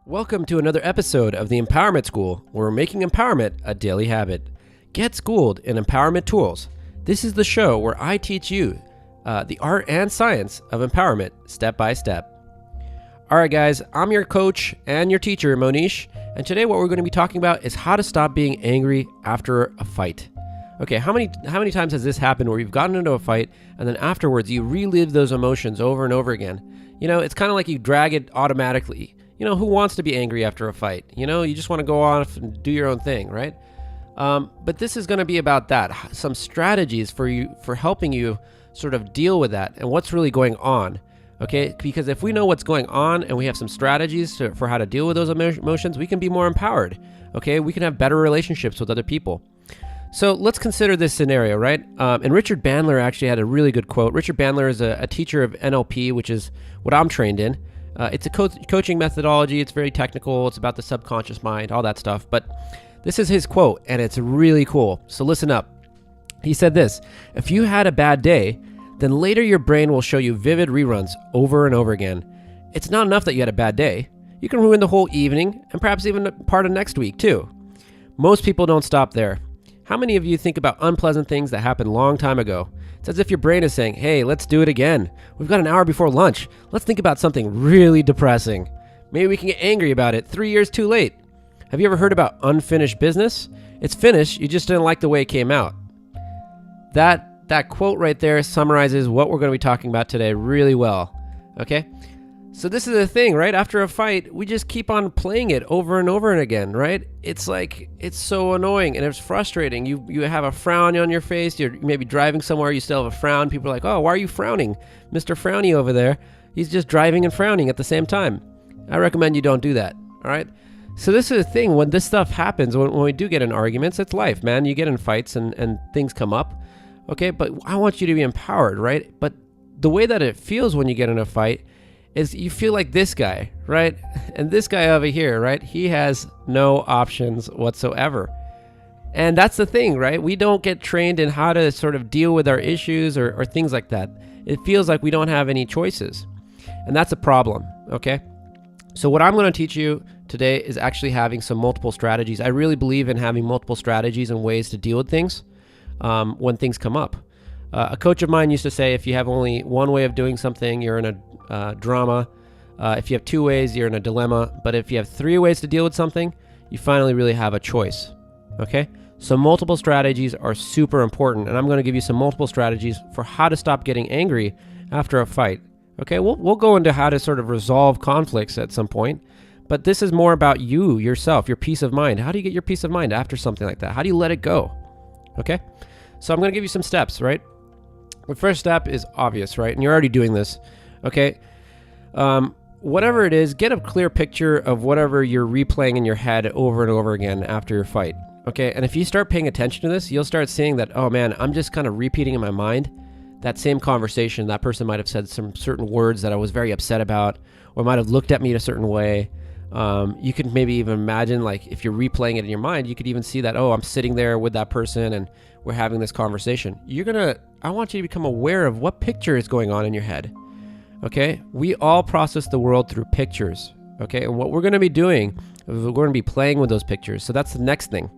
Welcome to another episode of the Empowerment School, where we're making empowerment a daily habit. Get schooled in empowerment tools. This is the show where I teach you the art and science of empowerment step by step. All right, guys, I'm your coach and your teacher, Monish, and today what we're going to be talking about is how to stop being angry after a fight. Okay, how many times has this happened where you've gotten into a fight and then afterwards you relive those emotions over and over again? You know, it's kind of like you drag it automatically. You know, who wants to be angry after a fight? You know, you just want to go off and do your own thing, right? But this is going to be about that. Some strategies for helping you sort of deal with that and what's really going on, okay? Because if we know what's going on and we have some strategies for how to deal with those emotions, we can be more empowered, okay? We can have better relationships with other people. So let's consider this scenario, right? And Richard Bandler actually had a really good quote. Richard Bandler is a teacher of NLP, which is what I'm trained in. It's a coaching methodology. It's very technical. It's about the subconscious mind, all that stuff. But this is his quote, and it's really cool. So listen up. He said this: if you had a bad day, then later your brain will show you vivid reruns over and over again. It's not enough that you had a bad day. You can ruin the whole evening and perhaps even part of next week too. Most people don't stop there. How many of you think about unpleasant things that happened a long time ago? It's as if your brain is saying, hey, let's do it again. We've got an hour before lunch. Let's think about something really depressing. Maybe we can get angry about it 3 years too late. Have you ever heard about unfinished business? It's finished, you just didn't like the way it came out. That quote right there summarizes what we're going to be talking about today really well, okay? So this is the thing, right? After a fight, we just keep on playing it over and over and again, right? It's like, it's so annoying and it's frustrating. You have a frown on your face. You're maybe driving somewhere, you still have a frown. People are like, oh, why are you frowning? Mr. Frowny over there, he's just driving and frowning at the same time. I recommend you don't do that, all right? So this is the thing, when this stuff happens, when we do get in arguments, it's life, man. You get in fights and things come up, okay? But I want you to be empowered, right? But the way that it feels when you get in a fight is you feel like this guy, right? And this guy over here, right? He has no options whatsoever. And that's the thing, right? We don't get trained in how to sort of deal with our issues or things like that. It feels like we don't have any choices. And that's a problem, okay? So what I'm going to teach you today is actually having some multiple strategies. I really believe in having multiple strategies and ways to deal with things when things come up. A coach of mine used to say, if you have only one way of doing something, you're in a drama. If you have two ways, you're in a dilemma. But if you have three ways to deal with something, you finally really have a choice. Okay? So multiple strategies are super important. And I'm going to give you some multiple strategies for how to stop getting angry after a fight. Okay? We'll go into how to sort of resolve conflicts at some point. But this is more about you, yourself, your peace of mind. How do you get your peace of mind after something like that? How do you let it go? Okay? So I'm going to give you some steps, right? The first step is obvious, right? And you're already doing this. Okay, whatever it is, get a clear picture of whatever you're replaying in your head over and over again after your fight. Okay, and if you start paying attention to this, you'll start seeing that, oh man, I'm just kind of repeating in my mind that same conversation. That person might have said some certain words that I was very upset about, or might have looked at me in a certain way. You could maybe even imagine, like, if you're replaying it in your mind, you could even see that, oh, I'm sitting there with that person and we're having this conversation. I want you to become aware of what picture is going on in your head. Okay, we all process the world through pictures. Okay, and what we're going to be doing is we're going to be playing with those pictures. So that's the next thing.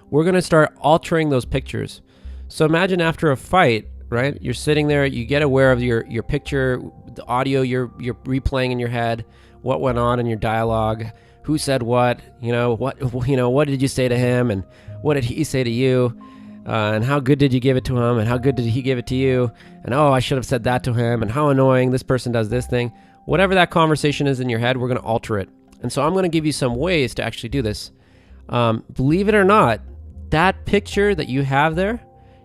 We're going to start altering those pictures. So imagine after a fight, right? You're sitting there, you get aware of your picture, the audio you're replaying in your head, what went on in your dialogue, who said what did you say to him, and what did he say to you? And how good did you give it to him? And how good did he give it to you? And oh, I should have said that to him. And how annoying this person does this thing. Whatever that conversation is in your head, we're going to alter it. And so I'm going to give you some ways to actually do this. Believe it or not, that picture that you have there,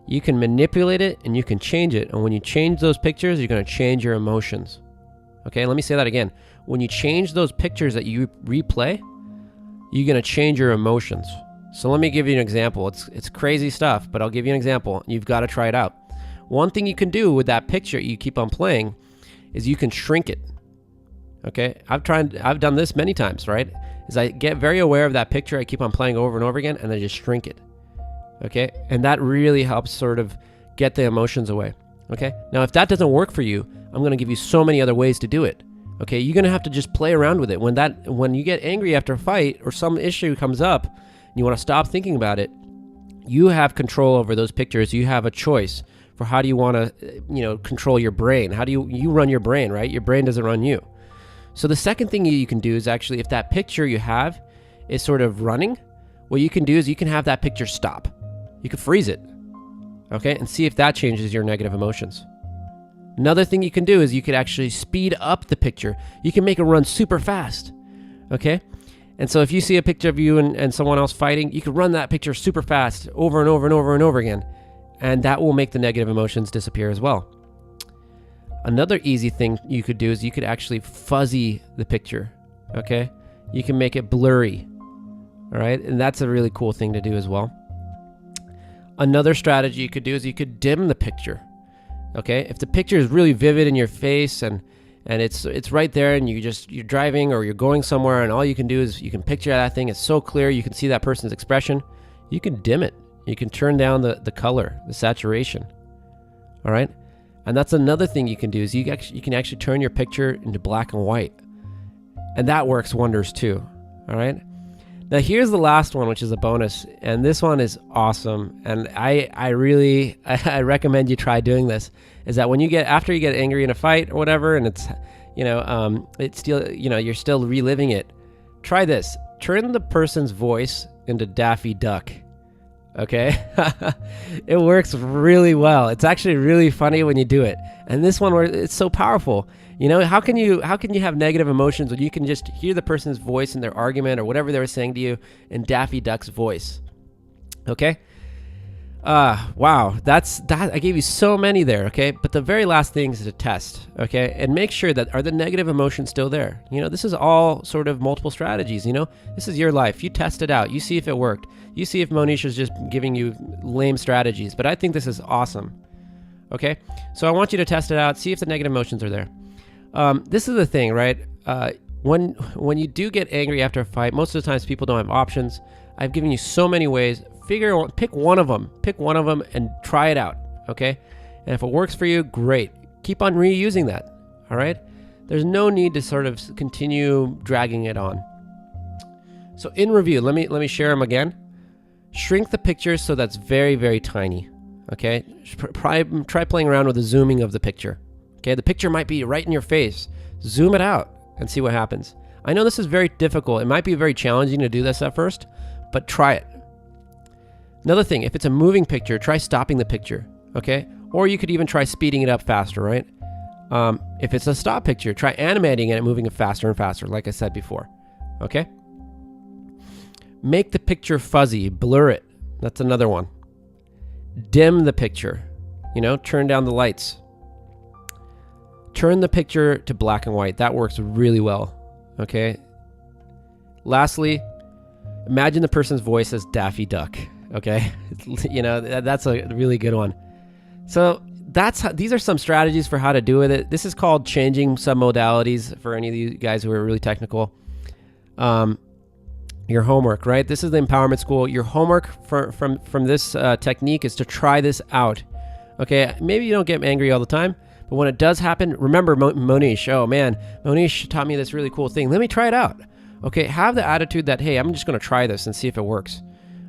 you can manipulate it and you can change it. And when you change those pictures, you're going to change your emotions. Okay, let me say that again. When you change those pictures that you replay, you're going to change your emotions. So let me give you an example. It's crazy stuff, but I'll give you an example. You've got to try it out. One thing you can do with that picture you keep on playing is you can shrink it. Okay? I've done this many times, right? Is I get very aware of that picture I keep on playing over and over again, and then just shrink it. Okay? And that really helps sort of get the emotions away. Okay? Now, if that doesn't work for you, I'm going to give you so many other ways to do it. Okay, you're gonna have to just play around with it. When you get angry after a fight or some issue comes up, and you want to stop thinking about it, you have control over those pictures. You have a choice for how do you want to, control your brain. How do you run your brain, right? Your brain doesn't run you. So the second thing you can do is actually, if that picture you have is sort of running, what you can do is you can have that picture stop. You can freeze it, okay, and see if that changes your negative emotions. Another thing you can do is you could actually speed up the picture. You can make it run super fast, okay? And so if you see a picture of you and someone else fighting, you can run that picture super fast over and over and over and over again. And that will make the negative emotions disappear as well. Another easy thing you could do is you could actually fuzzy the picture, okay? You can make it blurry, all right? And that's a really cool thing to do as well. Another strategy you could do is you could dim the picture, okay? If the picture is really vivid in your face and it's right there and you're driving or you're going somewhere and all you can do is you can picture that thing. It's so clear. You can see that person's expression. You can dim it. You can turn down the color, the saturation. All right. And that's another thing you can do is you can actually turn your picture into black and white. And that works wonders too. All right. Now here's the last one, which is a bonus. And this one is awesome. And I really recommend you try doing this. Is that when after you get angry in a fight or whatever, and it's still, you're still reliving it. Try this. Turn the person's voice into Daffy Duck. Okay? It works really well. It's actually really funny when you do it. And this one, it's so powerful. How can you have negative emotions when you can just hear the person's voice in their argument or whatever they were saying to you in Daffy Duck's voice? Okay? Wow, that I gave you so many there, okay? But the very last thing is to test, okay? And make sure that are the negative emotions still there? This is all sort of multiple strategies, This is your life. You test it out. You see if it worked. You see if Monish is just giving you lame strategies. But I think this is awesome, okay? So I want you to test it out. See if the negative emotions are there. This is the thing, right? When you do get angry after a fight, most of the times people don't have options. I've given you so many ways. Pick one of them and try it out, okay? And if it works for you, great. Keep on reusing that, all right? There's no need to sort of continue dragging it on. So in review, let me share them again. Shrink the picture so that's very, very tiny, okay? Try playing around with the zooming of the picture, okay? The picture might be right in your face. Zoom it out and see what happens. I know this is very difficult. It might be very challenging to do this at first, but try it. Another thing, if it's a moving picture, try stopping the picture, okay? Or you could even try speeding it up faster, right? If it's a stop picture, try animating it and moving it faster and faster, like I said before, okay? Make the picture fuzzy, blur it. That's another one. Dim the picture, turn down the lights. Turn the picture to black and white. That works really well, okay? Lastly, imagine the person's voice as Daffy Duck. Okay, that's a really good one. So these are some strategies for how to do with it. This is called changing submodalities for any of you guys who are really technical. Your homework, right? This is the Empowerment School. Your homework from this technique is to try this out. Okay, maybe you don't get angry all the time, but when it does happen, remember Monish. Oh man, Monish taught me this really cool thing. Let me try it out. Okay, have the attitude that, hey, I'm just going to try this and see if it works.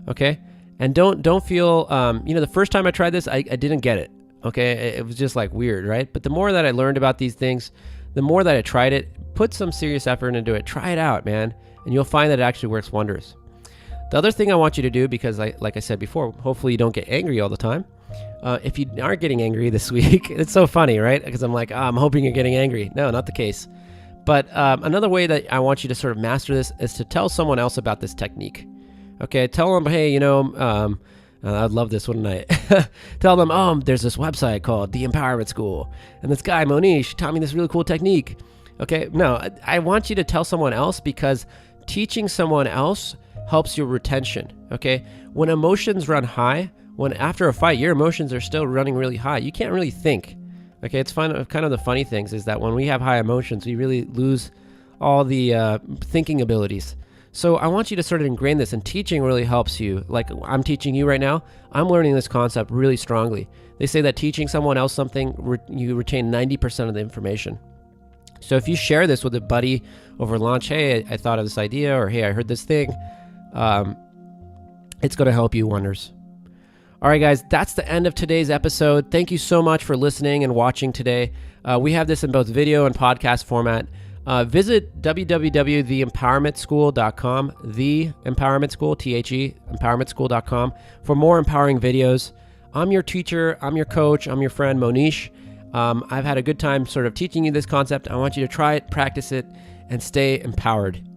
Okay. And don't feel, the first time I tried this, I didn't get it, okay? It was just like weird, right? But the more that I learned about these things, the more that I tried it, put some serious effort into it, try it out, man. And you'll find that it actually works wonders. The other thing I want you to do, because like I said before, hopefully you don't get angry all the time. If you aren't getting angry this week, it's so funny, right? Because I'm like, I'm hoping you're getting angry. No, not the case. But another way that I want you to sort of master this is to tell someone else about this technique. Okay, tell them, hey, I'd love this, wouldn't I? Tell them, there's this website called The Empowerment School, and this guy, Monish, taught me this really cool technique. Okay, no, I want you to tell someone else because teaching someone else helps your retention, okay? When emotions run high, after a fight, your emotions are still running really high, you can't really think, okay? It's kind of the funny things is that when we have high emotions, we really lose all the thinking abilities. So I want you to sort of ingrain this, and teaching really helps you. Like I'm teaching you right now, I'm learning this concept really strongly. They say that teaching someone else something, you retain 90% of the information. So if you share this with a buddy over lunch, hey, I thought of this idea, or hey, I heard this thing, it's going to help you wonders. All right, guys, that's the end of today's episode. Thank you so much for listening and watching today. We have this in both video and podcast format. Visit www.theempowermentschool.com, The Empowerment School, THE, empowermentschool.com, for more empowering videos. I'm your teacher, I'm your coach, I'm your friend, Monish. I've had a good time sort of teaching you this concept. I want you to try it, practice it, and stay empowered.